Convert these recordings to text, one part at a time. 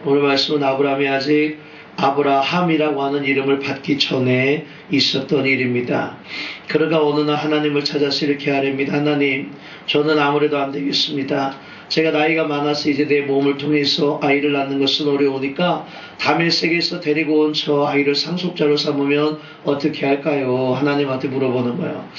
오늘 말씀은 아브라함이 아직 아브라함이라고 하는 이름을 받기 전에 있었던 일입니다. 그러가 어느 날 하나님을 찾아서 이렇게 아뢰입니다. 하나님, 저는 아무래도 안 되겠습니다. 제가 나이가 많아서 이제 내 몸을 통해서 아이를 낳는 것은 어려우니까 다메섹에서 데리고 온 저 아이를 상속자로 삼으면 어떻게 할까요? 하나님한테 물어보는 거예요.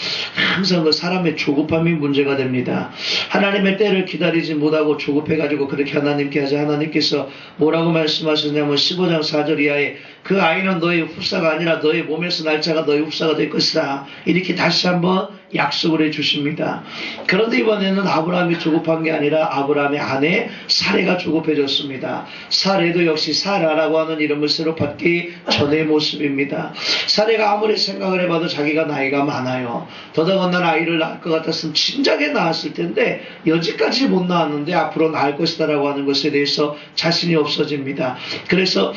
항상 그 사람의 조급함이 문제가 됩니다. 하나님의 때를 기다리지 못하고 조급해가지고 그렇게 하나님께 하자. 하나님께서 뭐라고 말씀하셨냐면 15장 4절 이하에 그 아이는 너의 흡사가 아니라 너의 몸에서 날 자가 너의 흡사가 될 것이다. 이렇게 다시 한번 약속을 해주십니다. 그런데 이번에는 아브라함이 조급한 게 아니라 아브라함의 아내 사레가 조급해졌습니다. 사레도 역시 사라라고 하는 이름을 새로 받기 전의 모습입니다. 사레가 아무리 생각을 해봐도 자기가 나이가 많아요. 더더군다나 아이를 낳을 것 같았으면 진작에 낳았을 텐데 여지까지 못 낳았는데 앞으로 낳을 것이다 라고 하는 것에 대해서 자신이 없어집니다. 그래서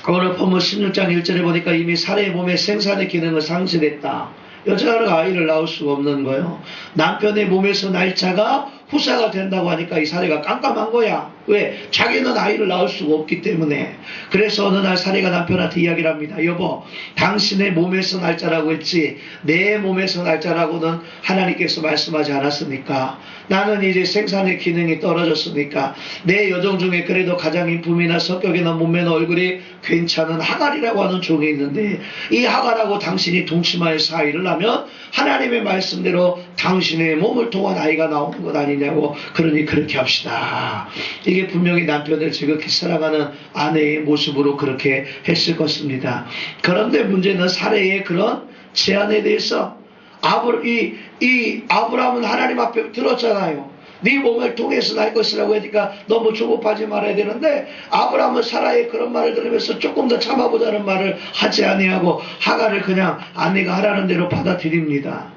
오늘 본문 16장 1절에 보니까 이미 사레의 몸에 생산의 기능을 상실했다. 여자가 아이를 낳을 수가 없는 거예요. 남편의 몸에서 날 자가 후사가 된다고 하니까 이 사례가 깜깜한 거야. 왜? 자기는 아이를 낳을 수가 없기 때문에. 그래서 어느 날 사례가 남편한테 이야기를 합니다. 여보, 당신의 몸에서 날 자라고 했지 내 몸에서 날 자라고는 하나님께서 말씀하지 않았습니까? 나는 이제 생산의 기능이 떨어졌으니까 내 여종 중에 그래도 가장 인품이나 성격이나 몸매나 얼굴이 괜찮은 하갈이라고 하는 종이 있는데 이 하갈하고 당신이 동침하여서 아이를 낳으면 하나님의 말씀대로 당신의 몸을 통한 아이가 나오는 것 아니냐고. 그러니 그렇게 합시다. 이게 분명히 남편을 지극히 사랑하는 아내의 모습으로 그렇게 했을 것입니다. 그런데 문제는 사례의 그런 제안에 대해서 아브라함은 하나님 앞에 들었잖아요. 네 몸을 통해서 날 것이라고 하니까 너무 조급하지 말아야 되는데 아브라함은 사라의 그런 말을 들으면서 조금 더 참아보자는 말을 하지 아니하고 하갈을 그냥 아내가 하라는 대로 받아들입니다.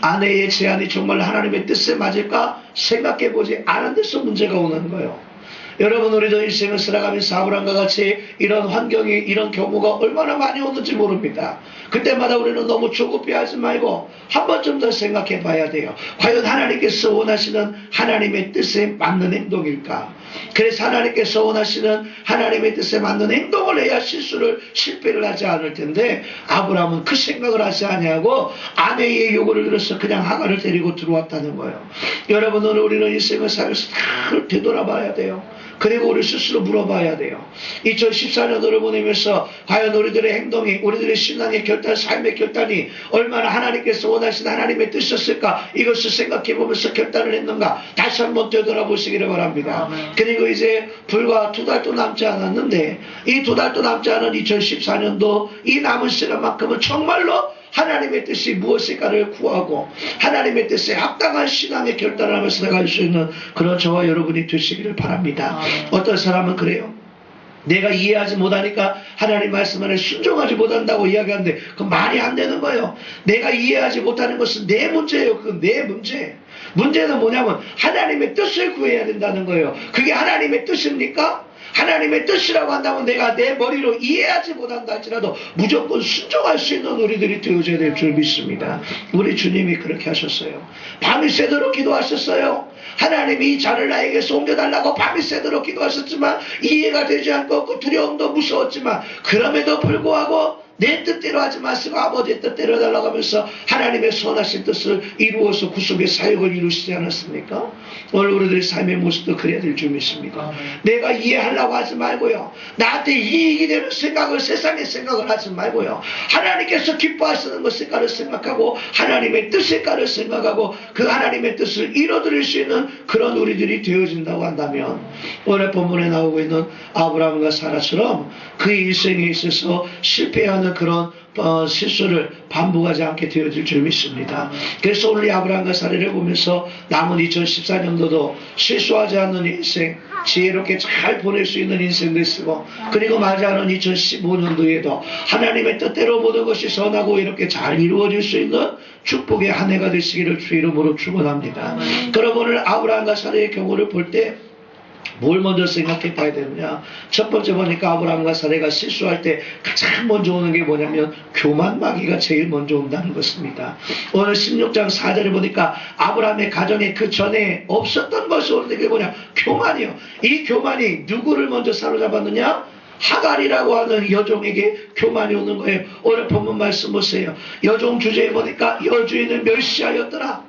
아내의 제안이 정말 하나님의 뜻에 맞을까 생각해보지 않은 데서 문제가 오는 거예요. 여러분, 우리도 인생을 살아가면서 아브라함과 같이 이런 환경이, 이런 경우가 얼마나 많이 오는지 모릅니다. 그때마다 우리는 너무 조급해하지 말고 한 번쯤 더 생각해 봐야 돼요. 과연 하나님께서 원하시는 하나님의 뜻에 맞는 행동일까? 그래서 하나님께서 원하시는 하나님의 뜻에 맞는 행동을 해야 실패를 하지 않을 텐데 아브라함은 그 생각을 하지 아니하고 아내의 요구를 들어서 그냥 하갈을 데리고 들어왔다는 거예요. 여러분, 오늘 우리는 인생을 살면서 다 되돌아봐야 돼요. 그리고 우리 스스로 물어봐야 돼요. 2014년도를 보내면서 과연 우리들의 행동이, 우리들의 신앙의 결단, 삶의 결단이 얼마나 하나님께서 원하시는 하나님의 뜻이었을까? 이것을 생각해보면서 결단을 했는가? 다시 한번 되돌아보시기를 바랍니다. 그리고 이제 불과 2달도 남지 않았는데 이 2달도 남지 않은 2014년도 이 남은 시간만큼은 정말로 하나님의 뜻이 무엇일까를 구하고 하나님의 뜻에 합당한 신앙의 결단을 하면서 나갈 수 있는 그런 저와 여러분이 되시기를 바랍니다. 어떤 사람은 그래요. 내가 이해하지 못하니까 하나님 말씀 안에 순종하지 못한다고 이야기하는데 그건 말이 안 되는 거예요. 내가 이해하지 못하는 것은 내 문제예요. 그건 내 문제. 문제는 뭐냐면 하나님의 뜻을 구해야 된다는 거예요. 그게 하나님의 뜻입니까? 하나님의 뜻이라고 한다면 내가 내 머리로 이해하지 못한다 할지라도 무조건 순종할 수 있는 우리들이 되어져야 될 줄 믿습니다. 우리 주님이 그렇게 하셨어요. 밤이 새도록 기도하셨어요. 하나님이 이 잔을 나에게서 옮겨달라고 밤이 새도록 기도하셨지만 이해가 되지 않고 그 두려움도 무서웠지만 그럼에도 불구하고 내 뜻대로 하지 마시고 아버지의 뜻대로 해달라고 하면서 하나님의 선하신 뜻을 이루어서 구속의 사역을 이루시지 않았습니까? 오늘 우리들의 삶의 모습도 그래야 될 줄 믿습니다. 내가 이해하려고 하지 말고요. 나한테 이익이 되는 생각을, 세상의 생각을 하지 말고요. 하나님께서 기뻐하시는 것일까를 생각하고 하나님의 뜻일까를 생각하고 그 하나님의 뜻을 이뤄드릴 수 있는 그런 우리들이 되어진다고 한다면 오늘 본문에 나오고 있는 아브라함과 사라처럼 그 인생에 있어서 실패하는 그런 실수를 반복하지 않게 되어질 줄 믿습니다. 그래서 오늘 이 아브라함과 사례를 보면서 남은 2014년도도 실수하지 않는 인생, 지혜롭게 잘 보낼 수 있는 인생도 쓰고 그리고 맞이하는 2015년도에도 하나님의 뜻대로 모든 것이 선하고 이렇게 잘 이루어질 수 있는 축복의 한 해가 되시기를 주 이름으로 축원합니다. 그럼 오늘 아브라함과 사례의 경우를 볼 때 뭘 먼저 생각해 봐야 되느냐. 첫 번째 보니까 아브라함과 사례가 실수할 때 가장 먼저 오는 게 뭐냐면 교만마귀가 제일 먼저 온다는 것입니다. 오늘 16장 4절에 보니까 아브라함의 가정에 그 전에 없었던 것이 오는데 그게 뭐냐, 교만이요. 이 교만이 누구를 먼저 사로잡았느냐, 하갈이라고 하는 여종에게 교만이 오는 거예요. 오늘 본문 말씀 보세요. 여종 주제에 보니까 여주인을 멸시하였더라.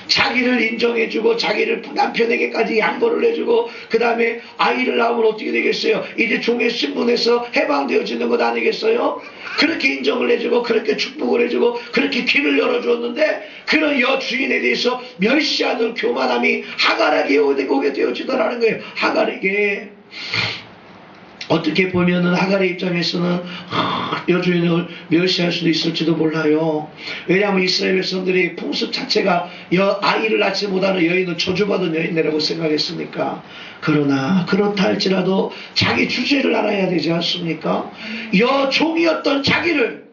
자기를 인정해주고 자기를 남편에게까지 양보를 해주고 그 다음에 아이를 낳으면 어떻게 되겠어요? 이제 종의 신분에서 해방되어지는 것 아니겠어요? 그렇게 인정을 해주고 그렇게 축복을 해주고 그렇게 길을 열어주었는데 그런 여주인에 대해서 멸시하는 교만함이 하갈에게 오게 되어지더라는 거예요. 하갈에게. 어떻게 보면은 하갈의 입장에서는 여주인을 멸시할 수도 있을지도 몰라요. 왜냐하면 이스라엘 백성들이 풍습 자체가 아이를 낳지 못하는 여인은 저주받은 여인이라고 생각했으니까. 그러나 그렇다 할지라도 자기 주제를 알아야 되지 않습니까? 여종이었던 자기를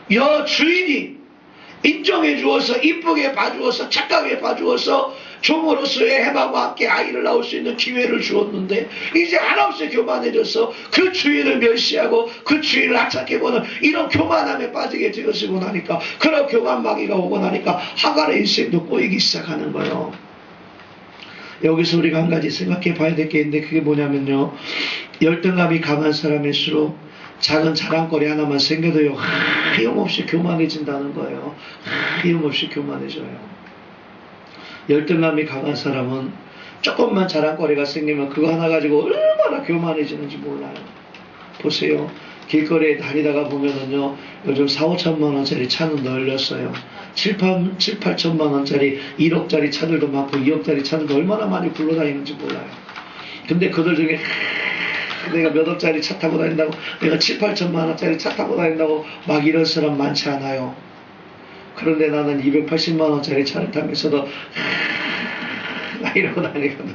여주인이 인정해 주어서 이쁘게 봐주어서 착하게 봐주어서 종으로서의 해방과 함께 아이를 낳을 수 있는 기회를 주었는데 이제 한없이 교만해져서 그 주인을 멸시하고 그 주인을 악착해보는 이런 교만함에 빠지게 되어지고 나니까 그런 교만마귀가 오고 나니까 하갈의 인생도 꼬이기 시작하는 거예요. 여기서 우리가 한 가지 생각해 봐야 될 게 있는데 그게 뭐냐면요, 열등감이 강한 사람일수록 작은 자랑거리 하나만 생겨도요 하염없이 교만해진다는 거예요. 하염없이 교만해져요. 열등감이 강한 사람은 조금만 자랑거리가 생기면 그거 하나 가지고 얼마나 교만해지는지 몰라요. 보세요. 길거리에 다니다가 보면은요, 요즘 4, 5천만 원짜리 차는 널렸어요. 7, 8천만 원짜리 1억짜리 차들도 많고 2억짜리 차들도 얼마나 많이 굴러다니는지 몰라요. 근데 그들 중에 내가 몇 억짜리 차 타고 다닌다고, 내가 7, 8천만 원짜리 차 타고 다닌다고 막 이런 사람 많지 않아요. 그런데 나는 280만 원짜리 차를 타면서도 나 이러고 다니거든.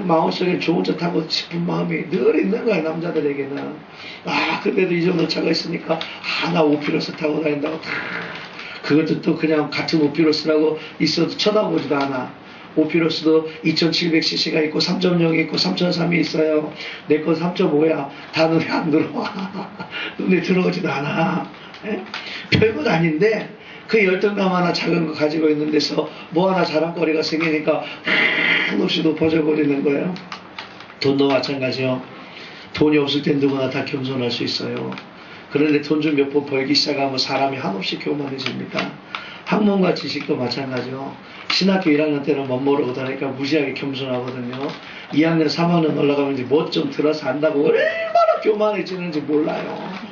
마음속에 좋은 차 타고 싶은 마음이 늘 있는 거야, 남자들에게는. 근데도 이 정도 차가 있으니까 나 오피로스 타고 다닌다고. 그것도 또 그냥 같은 오피로스라고 있어도 쳐다보지도 않아. 오피로스도 2700cc가 있고 3.0이 있고 3.3이 있어요. 내 건 3.5야. 다 눈에 안 들어와. 눈에 들어오지도 않아. 별것 아닌데 그 열등감 하나 작은 거 가지고 있는 데서 뭐 하나 자랑거리가 생기니까 한없이 높아져 버리는 거예요. 돈도 마찬가지요. 돈이 없을 땐 누구나 다 겸손할 수 있어요. 그런데 돈 좀 몇 번 벌기 시작하면 사람이 한없이 교만해집니다. 학문과 지식도 마찬가지요. 신학교 1학년 때는 못 모르고 다니까 무지하게 겸손하거든요. 2학년, 3학년 올라가면 이제 뭐 좀 들어서 안다고 얼마나 교만해지는지 몰라요.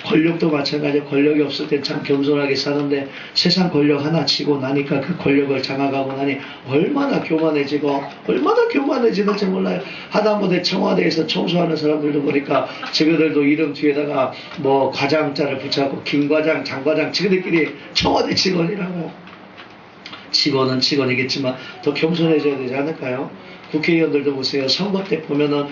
권력도 마찬가지예요. 권력이 없을 땐 참 겸손하게 사는데 세상 권력 하나 치고 나니까 그 권력을 장악하고 나니 얼마나 교만해지고 얼마나 교만해지는지 몰라요. 하다못해 청와대에서 청소하는 사람들도 보니까 저희들도 이름 뒤에다가 뭐 과장자를 붙여갖고 김과장, 장과장, 지그들끼리 청와대 직원이라고. 직원은 직원이겠지만 더 겸손해져야 되지 않을까요? 국회의원들도 보세요. 선거 때 보면은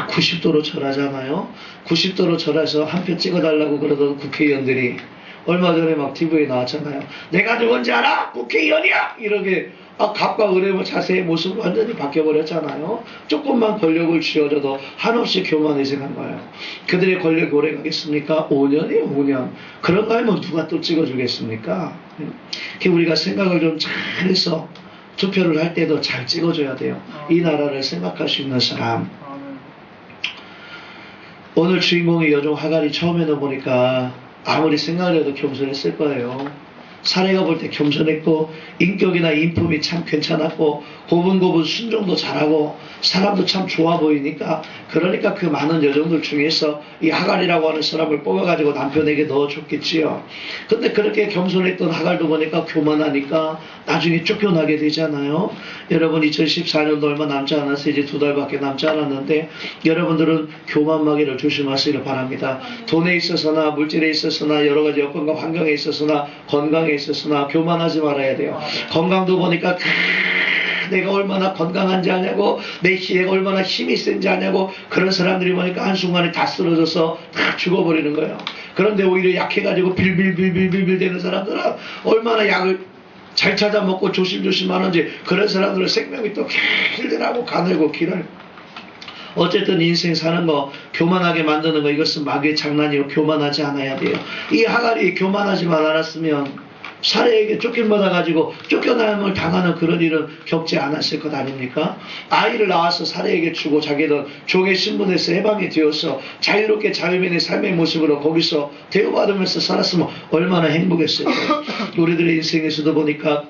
90도로 절하잖아요. 90도로 절해서 한 표 찍어달라고 그러던 국회의원들이 얼마 전에 막 TV에 나왔잖아요. 내가 누군지 알아? 국회의원이야! 이렇게 갑과 을의 자세의 모습이 완전히 바뀌어버렸잖아요. 조금만 권력을 쥐어줘도 한없이 교만해지는 거예요. 그들의 권력이 오래 가겠습니까? 5년이에요, 5년. 그런가 하면 누가 또 찍어주겠습니까? 우리가 생각을 좀 잘해서 투표를 할 때도 잘 찍어줘야 돼요. 이 나라를 생각할 수 있는 사람. 오늘 주인공의 여종 하갈이 처음에는 보니까 아무리 생각을 해도 겸손했을 거예요. 사례가 볼 때 겸손했고 인격이나 인품이 참 괜찮았고 고분고분 순종도 잘하고 사람도 참 좋아 보이니까 그러니까 그 많은 여종들 중에서 이 하갈이라고 하는 사람을 뽑아가지고 남편에게 넣어줬겠지요. 근데 그렇게 겸손했던 하갈도 보니까 교만하니까 나중에 쫓겨나게 되잖아요. 여러분 2014년도 얼마 남지 않았어요. 이제 2달밖에 남지 않았는데 여러분들은 교만마귀를 조심하시길 바랍니다. 돈에 있어서나 물질에 있어서나 여러가지 여건과 환경에 있어서나 건강에 있어서나 교만하지 말아야 돼요. 건강도 보니까 내가 얼마나 건강한지 아냐고 내 힘이 얼마나 힘이 센지 아냐고 그런 사람들이 보니까 한순간에 다 쓰러져서 다 죽어버리는 거예요. 그런데 오히려 약해가지고 빌빌빌빌빌 되는 사람들은 얼마나 약을 잘 찾아 먹고 조심조심 하는지 그런 사람들은 생명이 또 길들하고 가늘고 길어요. 어쨌든 인생 사는 거 교만하게 만드는 거 이것은 마귀의 장난이고 교만하지 않아야 돼요. 이 하갈이 교만하지만 않았으면 사례에게 쫓김받아가지고 쫓겨남을 당하는 그런 일은 겪지 않았을 것 아닙니까? 아이를 낳아서 사례에게 주고 자기는 종의 신분에서 해방이 되어서 자유롭게 자유민의 삶의 모습으로 거기서 대우받으면서 살았으면 얼마나 행복했을까요? 우리들의 인생에서도 보니까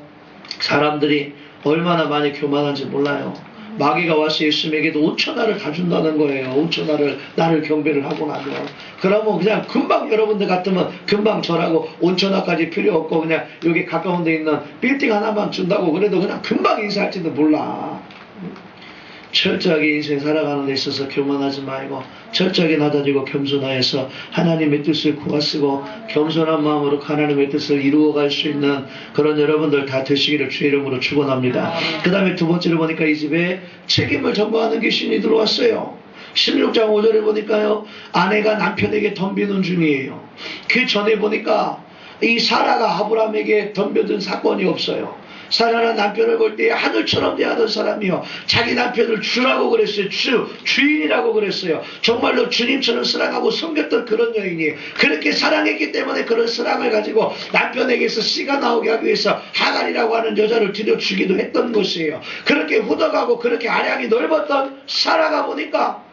사람들이 얼마나 많이 교만한지 몰라요. 마귀가 와서 예수님에게도 5천하를 다 준다는 거예요. 5천하를 나를 경배를 하고 나면. 그러면 그냥 금방 여러분들 같으면 금방 절하고 5천하까지 필요 없고 그냥 여기 가까운 데 있는 빌딩 하나만 준다고 그래도 그냥 금방 인사할지도 몰라. 철저하게 인생 살아가는 데 있어서 교만하지 말고 철저하게 낮아지고 겸손하여서 하나님의 뜻을 구하쓰고 겸손한 마음으로 하나님의 뜻을 이루어갈 수 있는 그런 여러분들 다 되시기를 주의 이름으로 축원합니다. 그 다음에 두 번째로 보니까 이 집에 책임을 전가하는 귀신이 들어왔어요. 16장 5절에 보니까요, 아내가 남편에게 덤비는 중이에요. 그 전에 보니까 이 사라가 아브라함에게 덤벼든 사건이 없어요. 사라는 남편을 볼 때 하늘처럼 대하던 사람이요, 자기 남편을 주라고 그랬어요. 주인이라고 그랬어요. 정말로 주님처럼 사랑하고 섬겼던 그런 여인이에요. 그렇게 사랑했기 때문에 그런 사랑을 가지고 남편에게서 씨가 나오게 하기 위해서 하갈이라고 하는 여자를 들여주기도 했던 것이에요. 그렇게 후덕하고 그렇게 아량이 넓었던 사라가 보니까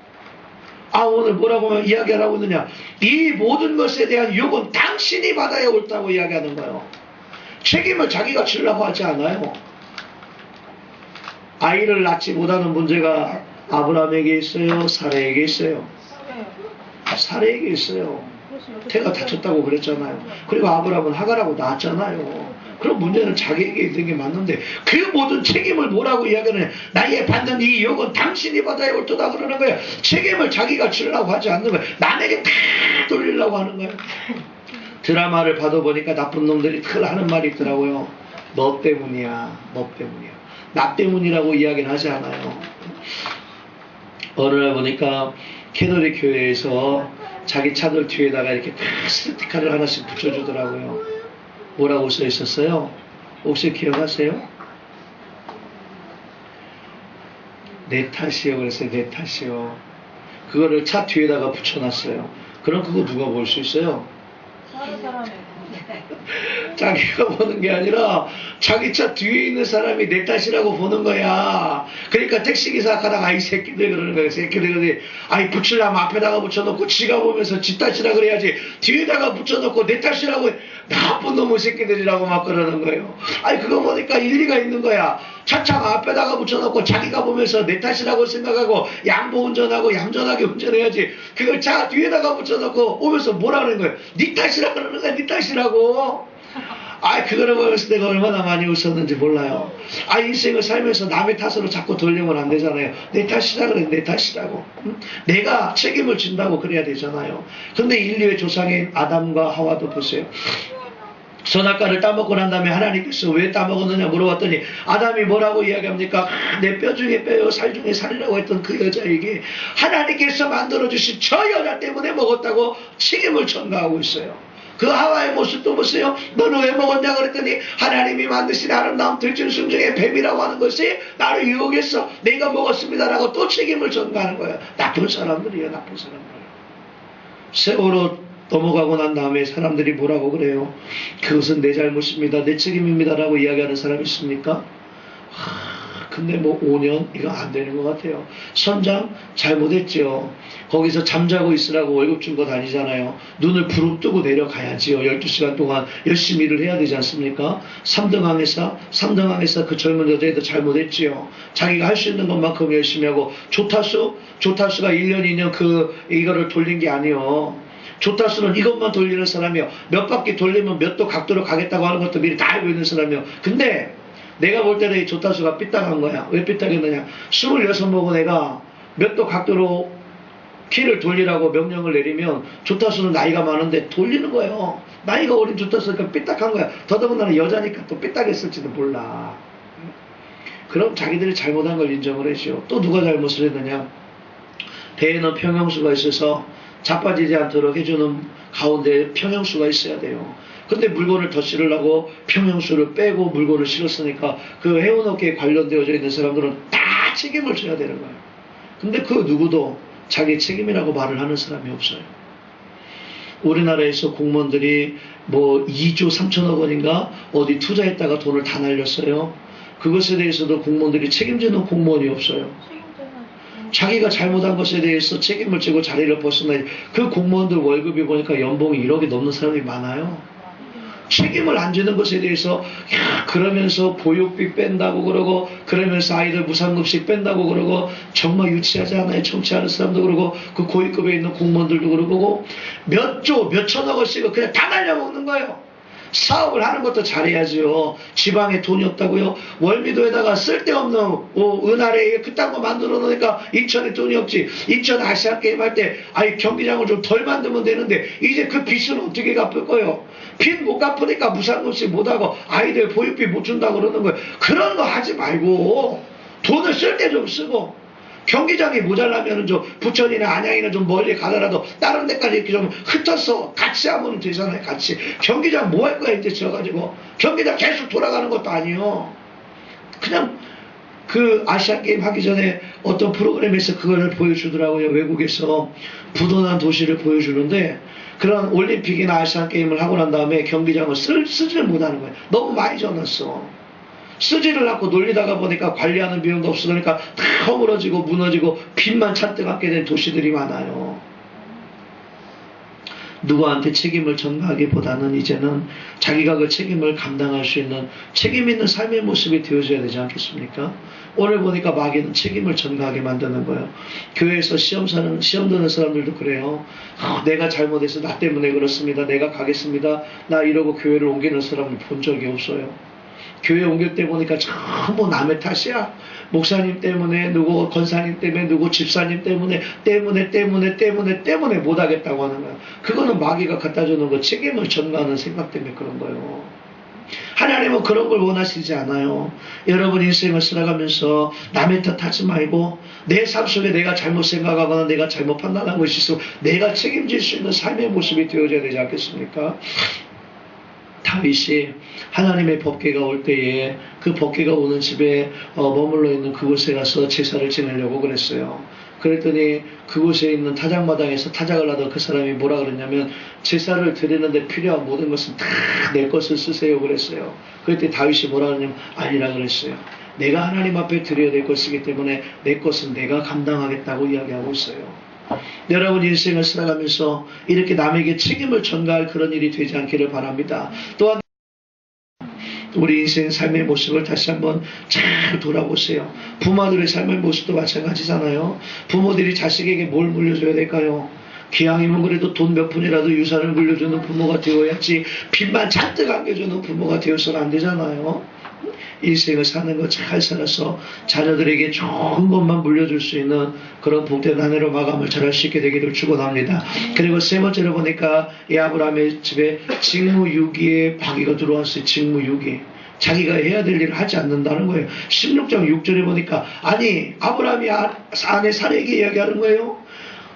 오늘 뭐라고 이야기하라고 있느냐, 이 모든 것에 대한 욕은 당신이 받아야 옳다고 이야기하는 거예요. 책임을 자기가 지려고 하지 않아요. 아이를 낳지 못하는 문제가 아브라함에게 있어요? 사라에게 있어요? 사라에게 있어요. 태가 다쳤다고 그랬잖아요. 그리고 아브라함은 하갈하고 낳았잖아요. 그럼 문제는 자기에게 있는 게 맞는데 그 모든 책임을 뭐라고 이야기하느냐, 나에게 받는 이 욕은 당신이 받아야 옳다 그러는 거예요. 책임을 자기가 지려고 하지 않는 거예요. 남에게 다 돌리려고 하는 거예요. 드라마를 봐도 보니까 나쁜 놈들이 늘 하는 말이 있더라고요. 너 때문이야, 너 때문이야. 나 때문이라고 이야기는 하지 않아요. 어느 날 보니까 캐톨릭 교회에서 자기 차들 뒤에다가 이렇게 스티커를 하나씩 붙여주더라고요. 뭐라고 써 있었어요? 혹시 기억하세요? 내 탓이요. 그랬어요. 내 탓이요. 그거를 차 뒤에다가 붙여놨어요. 그럼 그거 누가 볼 수 있어요? 자기가 보는 게 아니라 자기 차 뒤에 있는 사람이 내 탓이라고 보는 거야. 그러니까 택시기사 가다가 이 새끼들 그러는 거예요. 새끼들이 붙이려면 앞에다가 붙여놓고 지가 보면서 지 탓이라 그래야지 뒤에다가 붙여놓고 내 탓이라고 나쁜 놈의 새끼들이라고 막 그러는 거예요. 그거 보니까 일리가 있는 거야. 차차가 앞에다가 붙여놓고 자기가 보면서 내 탓이라고 생각하고 양보 운전하고 얌전하게 운전해야지, 그걸 차 뒤에다가 붙여놓고 오면서 뭐라는 거예요? 네 탓이라고 그러는 거야. 네 탓이라고. 그거를 보면서 내가 얼마나 많이 웃었는지 몰라요. 인생을 살면서 남의 탓으로 자꾸 돌리면 안 되잖아요. 내 탓이라 그래, 내 탓이라고. 응? 내가 책임을 진다고 그래야 되잖아요. 근데 인류의 조상인 아담과 하와도 보세요. 선악과를 따먹고 난 다음에 하나님께서 왜 따먹었느냐 물어봤더니 아담이 뭐라고 이야기합니까? 내 뼈 중에 뼈요 살 중에 살이라고 했던 그 여자에게 하나님께서 만들어주신 저 여자 때문에 먹었다고 책임을 전가하고 있어요. 그 하와의 모습도 보세요. 너는 왜 먹었냐 그랬더니 하나님이 만드신 아름다운 들짐승 중에 뱀이라고 하는 것이 나를 유혹했어. 내가 먹었습니다라고 또 책임을 전가하는 거예요. 나쁜 사람들이에요. 나쁜 사람들. 세월호 넘어가고 난 다음에 사람들이 뭐라고 그래요? 그것은 내 잘못입니다, 내 책임입니다라고 이야기하는 사람이 있습니까? 근데 5년 이거 안 되는 것 같아요. 선장 잘못했죠. 거기서 잠자고 있으라고 월급 준 것 아니잖아요. 눈을 부릅뜨고 내려가야지요. 12시간 동안 열심히 일을 해야 되지 않습니까? 3등 항해사 그 젊은 여자애도 잘못했지요. 자기가 할 수 있는 것만큼 열심히 하고 조타수가 1년 2년 이거를 돌린 게 아니요. 조타수는 이것만 돌리는 사람이요. 몇 바퀴 돌리면 몇 도 각도로 가겠다고 하는 것도 미리 다 알고 있는 사람이요. 근데 내가 볼 때는 이 조타수가 삐딱한 거야. 왜 삐딱했느냐? 26 먹은 애가 몇 도 각도로 키를 돌리라고 명령을 내리면 조타수는 나이가 많은데 돌리는 거예요. 나이가 어린 조타수니까 삐딱한 거야. 더더군다나 여자니까 또 삐딱했을지도 몰라. 그럼 자기들이 잘못한 걸 인정을 해줘. 또 누가 잘못을 했느냐? 배에는 평형수가 있어서 자빠지지 않도록 해주는 가운데 평형수가 있어야 돼요. 근데 물건을 더 실으려고 평형수를 빼고 물건을 실었으니까 그 해운업계에 관련되어져 있는 사람들은 다 책임을 져야 되는 거예요. 근데 그 누구도 자기 책임이라고 말을 하는 사람이 없어요. 우리나라에서 공무원들이 뭐 2조 3천억 원인가 어디 투자했다가 돈을 다 날렸어요. 그것에 대해서도 공무원들이 책임지는 공무원이 없어요. 자기가 잘못한 것에 대해서 책임을 지고 자리를 벗어나야 그 공무원들 월급이 보니까 연봉이 1억이 넘는 사람이 많아요. 책임을 안 지는 것에 대해서 그러면서 보육비 뺀다고 그러고 그러면서 아이들 무상급식 뺀다고 그러고 정말 유치하지 않아요. 정치하는 사람도 그러고 그 고위급에 있는 공무원들도 그러고 몇 조 몇천억 원씩을 그냥 다 날려먹는 거예요. 사업을 하는 것도 잘해야지요. 지방에 돈이 없다고요. 월미도에다가 쓸데없는 은하래에 그딴 거 만들어 놓으니까 인천에 돈이 없지. 인천 아시안게임 할 때 아이 경기장을 좀 덜 만들면 되는데 이제 그 빚은 어떻게 갚을 거예요. 빚 못 갚으니까 무상급식 못하고 아이들 보육비 못 준다고 그러는 거예요. 그런 거 하지 말고 돈을 쓸 때 좀 쓰고 경기장이 모자라면 좀 부천이나 안양이나 좀 멀리 가더라도 다른 데까지 이렇게 좀 흩어서 같이 하면 되잖아요. 같이. 경기장 뭐 할 거야 이제 져가지고. 경기장 계속 돌아가는 것도 아니요. 그냥 그 아시안게임 하기 전에 어떤 프로그램에서 그걸 보여주더라고요. 외국에서 부도난 도시를 보여주는데 그런 올림픽이나 아시안게임을 하고 난 다음에 경기장을 쓰지를 못하는 거예요. 너무 많이 져놨어. 쓰지를 않고 놀리다가 보니까 관리하는 비용도 없어 그러니까 다 허물어지고 무너지고 빚만 잔뜩 갖게 된 도시들이 많아요. 누구한테 책임을 전가하기보다는 이제는 자기가 그 책임을 감당할 수 있는 책임 있는 삶의 모습이 되어져야 되지 않겠습니까? 오늘 보니까 마귀는 책임을 전가하게 만드는 거예요. 교회에서 시험 드는 사람들도 그래요. 내가 잘못해서 나 때문에 그렇습니다. 내가 가겠습니다. 나 이러고 교회를 옮기는 사람을 본 적이 없어요. 교회 옮길 때 보니까 전부 남의 탓이야. 목사님 때문에, 누구 권사님 때문에, 누구 집사님 때문에 못하겠다고 하는 거야. 그거는 마귀가 갖다 주는 거 책임을 전가하는 생각 때문에 그런 거예요. 하나님은 그런 걸 원하시지 않아요. 여러분 인생을 살아가면서 남의 탓하지 말고 내 삶 속에 내가 잘못 생각하거나 내가 잘못 판단하고 있어서 내가 책임질 수 있는 삶의 모습이 되어져야 되지 않겠습니까? 다윗이 하나님의 법궤가 올 때에 그 법궤가 오는 집에 머물러 있는 그곳에 가서 제사를 지내려고 그랬어요. 그랬더니 그곳에 있는 타작마당에서 타작을 하던 그 사람이 뭐라 그랬냐면 제사를 드리는데 필요한 모든 것은 다 내 것을 쓰세요 그랬어요. 그때 다윗이 뭐라 그러냐면 아니라 그랬어요. 내가 하나님 앞에 드려야 될 것이기 때문에 내 것은 내가 감당하겠다고 이야기하고 있어요. 여러분 인생을 살아가면서 이렇게 남에게 책임을 전가할 그런 일이 되지 않기를 바랍니다. 또한 우리 인생 삶의 모습을 다시 한번 잘 돌아보세요. 부모들의 삶의 모습도 마찬가지잖아요. 부모들이 자식에게 뭘 물려줘야 될까요? 기왕이면 그래도 돈 몇 푼이라도 유산을 물려주는 부모가 되어야지 빚만 잔뜩 안겨주는 부모가 되어서는 안 되잖아요. 인생을 사는 거 잘 살아서 자녀들에게 좋은 것만 물려줄 수 있는 그런 복된 한 해로 마감을 잘할 수 있게 되기를 축원합니다. 그리고 세 번째로 보니까 이 아브라함의 집에 직무유기에 마귀가 들어왔어요. 직무유기. 자기가 해야 될 일을 하지 않는다는 거예요. 16장 6절에 보니까 아니 아브라함이 아내 사례에게 이야기하는 거예요.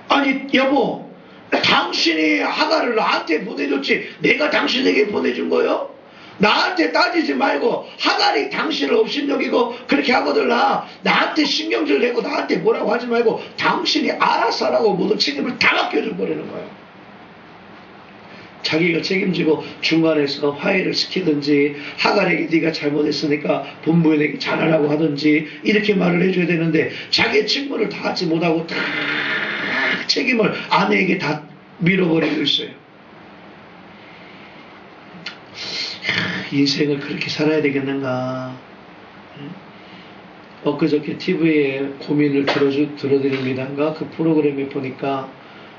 아니 여보 당신이 하가를 나한테 보내줬지 내가 당신에게 보내준 거예요? 나한테 따지지 말고 하갈이 당신을 업신여기고 그렇게 하거들라 나한테 신경질 내고 나한테 뭐라고 하지 말고 당신이 알아서 하라고 모든 책임을 다 맡겨줘 버리는 거예요. 자기가 책임지고 중간에서 화해를 시키든지 하갈에게 네가 잘못했으니까 본부인에게 잘하라고 하든지 이렇게 말을 해줘야 되는데 자기의 직무를 다 하지 못하고 다 책임을 아내에게 다 밀어버리고 있어요. 인생을 그렇게 살아야 되겠는가. 엊그저께 TV에 고민을 들어드립니다인가 그 프로그램에 보니까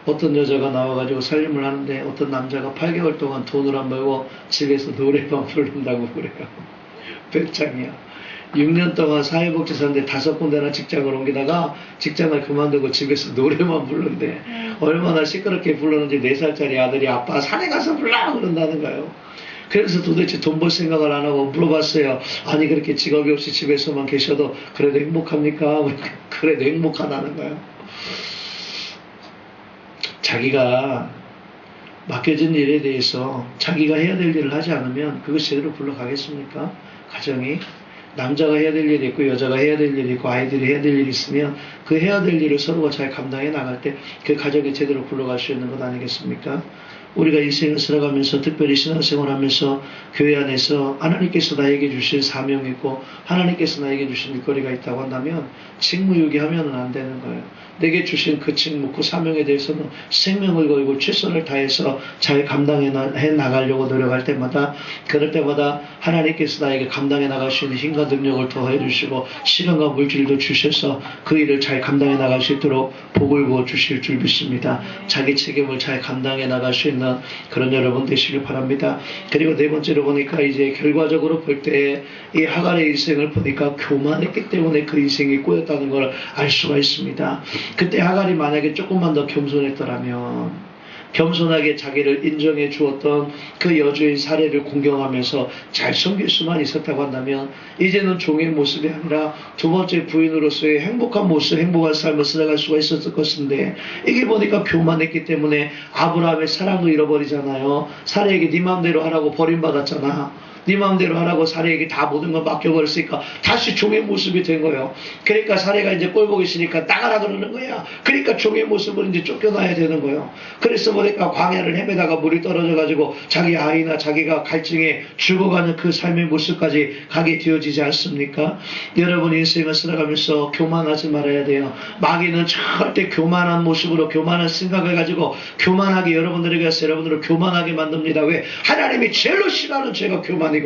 어떤 여자가 나와가지고 살림을 하는데 어떤 남자가 8개월 동안 돈을 안 벌고 집에서 노래방 부른다고 그래요. 배짱이야. 6년 동안 사회복지사인데 5군데나 직장을 옮기다가 직장을 그만두고 집에서 노래만 부른대. 얼마나 시끄럽게 불렀는지 4살짜리 아들이 아빠 산에 가서 불러 그런다는 거예요. 그래서 도대체 돈 벌 생각을 안 하고 물어봤어요. 아니 그렇게 직업이 없이 집에서만 계셔도 그래도 행복합니까? 그래도 행복하다는 거예요. 자기가 맡겨진 일에 대해서 자기가 해야 될 일을 하지 않으면 그것이 제대로 굴러가겠습니까? 가정이. 남자가 해야 될 일이 있고 여자가 해야 될 일이 있고 아이들이 해야 될 일이 있으면 그 해야 될 일을 서로가 잘 감당해 나갈 때 그 가정이 제대로 굴러갈 수 있는 것 아니겠습니까? 우리가 인생을 살아가면서 특별히 신앙생활하면서 교회 안에서 하나님께서 나에게 주신 사명이 있고 하나님께서 나에게 주신 일거리가 있다고 한다면 직무유기하면 안 되는 거예요. 내게 주신 그 직무, 그 사명에 대해서는 생명을 걸고 최선을 다해서 잘 감당해 나가려고 노력할 때마다 그럴 때마다 하나님께서 나에게 감당해 나갈 수 있는 힘과 능력을 더해 주시고 시간과 물질도 주셔서 그 일을 잘 감당해 나갈 수 있도록 복을 부어 주실 줄 믿습니다. 자기 책임을 잘 감당해 나갈 수 있는 그런 여러분 되시길 바랍니다. 그리고 네 번째로 보니까 이제 결과적으로 볼 때 이 하갈의 인생을 보니까 교만했기 때문에 그 인생이 꼬였다는 걸 알 수가 있습니다. 그때 하갈이 만약에 조금만 더 겸손했더라면 겸손하게 자기를 인정해 주었던 그 여주인 사례를 공경하면서 잘 섬길 수만 있었다고 한다면 이제는 종의 모습이 아니라 두 번째 부인으로서의 행복한 모습, 행복한 삶을 살아갈 수가 있었을 것인데 이게 보니까 교만했기 때문에 아브라함의 사랑도 잃어버리잖아요. 사례에게 네 마음대로 하라고 버림받았잖아. 네 마음대로 하라고 사례에게 다 모든 걸 맡겨버렸으니까 다시 종의 모습이 된 거예요. 그러니까 사례가 이제 꼴보기 싫으니까 나가라 그러는 거야. 그러니까 종의 모습을 이제 쫓겨나야 되는 거예요. 그래서 보니까 광야를 헤매다가 물이 떨어져가지고 자기 아이나 자기가 갈증에 죽어가는 그 삶의 모습까지 가게 되어지지 않습니까? 여러분 인생을 살아가면서 교만하지 말아야 돼요. 마귀는 절대 교만한 모습으로 교만한 생각을 가지고 교만하게 여러분들에게 해서 여러분들을 교만하게 만듭니다. 왜? 하나님이 제일로 싫어하는 죄가 교만이거든요.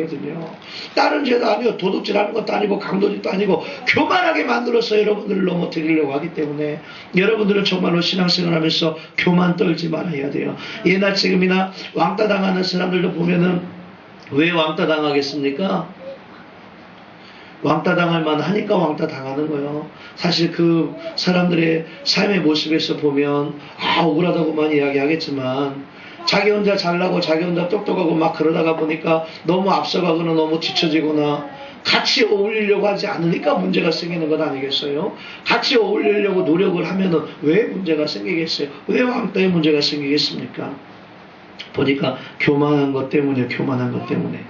다른 죄도 아니고 도둑질하는 것도 아니고 강도짓도 아니고 교만하게 만들어서 여러분들을 넘어뜨리려고 하기 때문에 여러분들은 정말로 신앙생활하면서 교만 떨지 말아야 돼요. 옛날 지금이나 왕따 당하는 사람들도 보면은 왜 왕따 당하겠습니까? 왕따 당할 만하니까 왕따 당하는 거예요. 사실 그 사람들의 삶의 모습에서 보면 억울하다고만 이야기하겠지만 자기 혼자 잘나고 자기 혼자 똑똑하고 막 그러다가 보니까 너무 앞서가거나 너무 뒤처지거나 같이 어울리려고 하지 않으니까 문제가 생기는 것 아니겠어요? 같이 어울리려고 노력을 하면은 왜 문제가 생기겠어요? 왜 왕따에 문제가 생기겠습니까? 보니까 교만한 것 때문에 교만한 것 때문에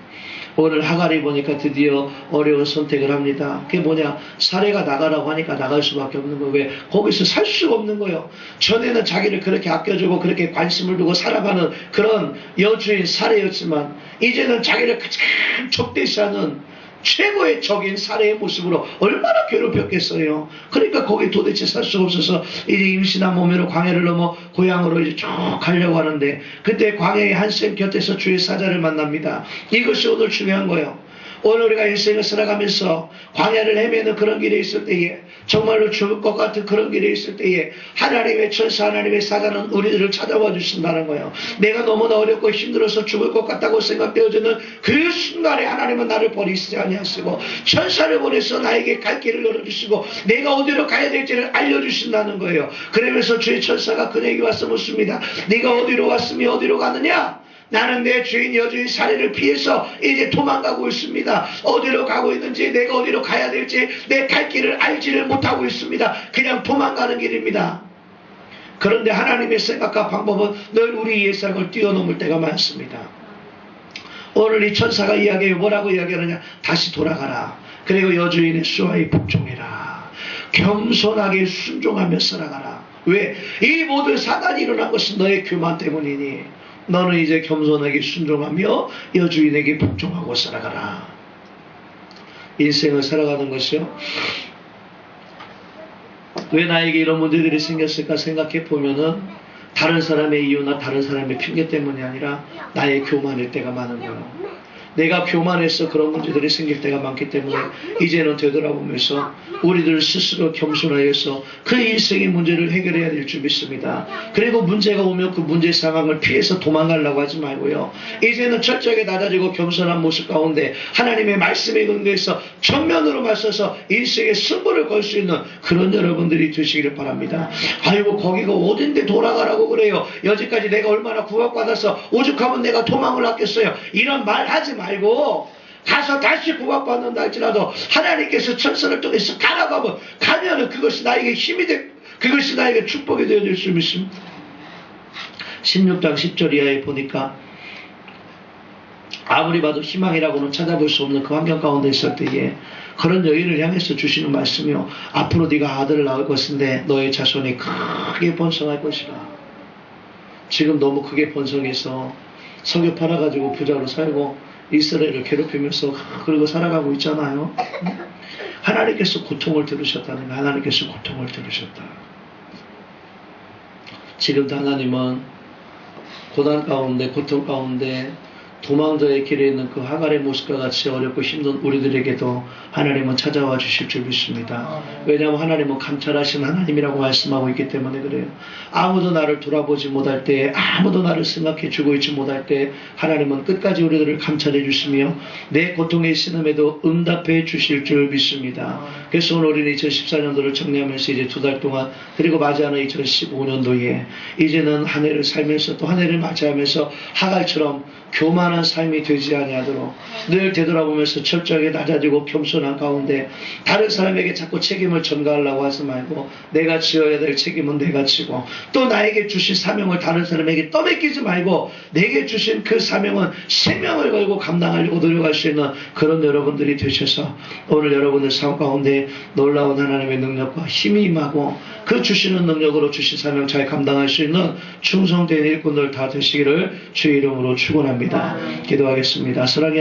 오늘 하갈이 보니까 드디어 어려운 선택을 합니다. 그게 뭐냐? 사례가 나가라고 하니까 나갈 수밖에 없는 거예요. 왜? 거기서 살 수가 없는 거예요. 전에는 자기를 그렇게 아껴주고 그렇게 관심을 두고 살아가는 그런 여주인 사례였지만 이제는 자기를 가장 적대시하는 최고의 적인 사례의 모습으로 얼마나 괴롭혔겠어요. 그러니까 거기 도대체 살 수가 없어서 이제 임신한 몸으로 광야를 넘어 고향으로 이제 쭉 가려고 하는데 그때 광야의 한 샘 곁에서 주의 사자를 만납니다. 이것이 오늘 중요한 거예요. 오늘 우리가 인생을 살아가면서 광야를 헤매는 그런 길에 있을 때에 정말로 죽을 것 같은 그런 길에 있을 때에 하나님의 천사 하나님의 사자는 우리들을 찾아와 주신다는 거예요. 내가 너무나 어렵고 힘들어서 죽을 것 같다고 생각되어지는 그 순간에 하나님은 나를 버리시지 아니하시고 천사를 보내서 나에게 갈 길을 열어주시고 내가 어디로 가야 될지를 알려주신다는 거예요. 그러면서 주의 천사가 그에게 와서 묻습니다. 네가 어디로 왔으며 어디로 가느냐? 나는 내 주인 여주인 사례를 피해서 이제 도망가고 있습니다. 어디로 가고 있는지 내가 어디로 가야 될지 내 갈 길을 알지를 못하고 있습니다. 그냥 도망가는 길입니다. 그런데 하나님의 생각과 방법은 늘 우리 예상을 뛰어넘을 때가 많습니다. 오늘 이 천사가 이야기해 뭐라고 이야기하느냐? 다시 돌아가라. 그리고 여주인의 수하에 복종해라. 겸손하게 순종하며 살아가라. 왜? 이 모든 사단이 일어난 것은 너의 교만 때문이니 너는 이제 겸손하게 순종하며 여주인에게 복종하고 살아가라. 인생을 살아가는 것이요. 왜 나에게 이런 문제들이 생겼을까 생각해 보면은 다른 사람의 이유나 다른 사람의 핑계 때문이 아니라 나의 교만일 때가 많은 거예요. 내가 교만해서 그런 문제들이 생길 때가 많기 때문에 이제는 되돌아보면서 우리들 스스로 겸손하여서 그 인생의 문제를 해결해야 될 줄 믿습니다. 그리고 문제가 오면 그 문제 상황을 피해서 도망가려고 하지 말고요. 이제는 철저하게 낮아지고 겸손한 모습 가운데 하나님의 말씀에 근거해서 전면으로 맞서서 인생의 승부를 걸 수 있는 그런 여러분들이 되시기를 바랍니다. 아이고 거기가 어딘데 돌아가라고 그래요. 여지까지 내가 얼마나 구박받아서 오죽하면 내가 도망을 하겠어요. 이런 말 하지 말고 가서 다시 구박받는다 할지라도 하나님께서 천사를 통해서 가라고 가면은 그것이 나에게 힘이 되고 그것이 나에게 축복이 되어질 수 있습니다. 16장 10절 이하에 보니까 아무리 봐도 희망이라고는 찾아볼 수 없는 그 환경 가운데 있을 때에 그런 여인을 향해서 주시는 말씀이요. 앞으로 네가 아들을 낳을 것인데 너의 자손이 크게 번성할 것이라. 지금 너무 크게 번성해서 석유 팔아가지고 부자로 살고 이스라엘을 괴롭히면서 그리고 살아가고 있잖아요. 하나님께서 고통을 들으셨다는 거예요. 하나님께서 고통을 들으셨다. 지금도 하나님은 고난 가운데 고통 가운데 도망자의 길에 있는 그 하갈의 모습과 같이 어렵고 힘든 우리들에게도 하나님은 찾아와 주실 줄 믿습니다. 왜냐하면 하나님은 감찰하신 하나님이라고 말씀하고 있기 때문에 그래요. 아무도 나를 돌아보지 못할 때, 아무도 나를 생각해 주고 있지 못할 때 하나님은 끝까지 우리들을 감찰해 주시며 내 고통의 신음에도 응답해 주실 줄 믿습니다. 그래서 오늘 우리는 2014년도를 정리하면서 이제 2달 동안 그리고 맞이하는 2015년도에 이제는 한 해를 살면서 또 한 해를 맞이하면서 하갈처럼 교만한 삶이 되지 아니하도록 늘 되돌아보면서 철저하게 낮아지고 겸손한 가운데 다른 사람에게 자꾸 책임을 전가하려고 하지 말고 내가 지어야 될 책임은 내가 지고 또 나에게 주신 사명을 다른 사람에게 떠맡기지 말고 내게 주신 그 사명은 생명을 걸고 감당하려고 노력할 수 있는 그런 여러분들이 되셔서 오늘 여러분들 삶 가운데 놀라운 하나님의 능력과 힘이 임하고 그 주시는 능력으로 주신 사명 잘 감당할 수 있는 충성된 일꾼들 다 되시기를 주의 이름으로 축원합니다. 기도하겠습니다. 사랑의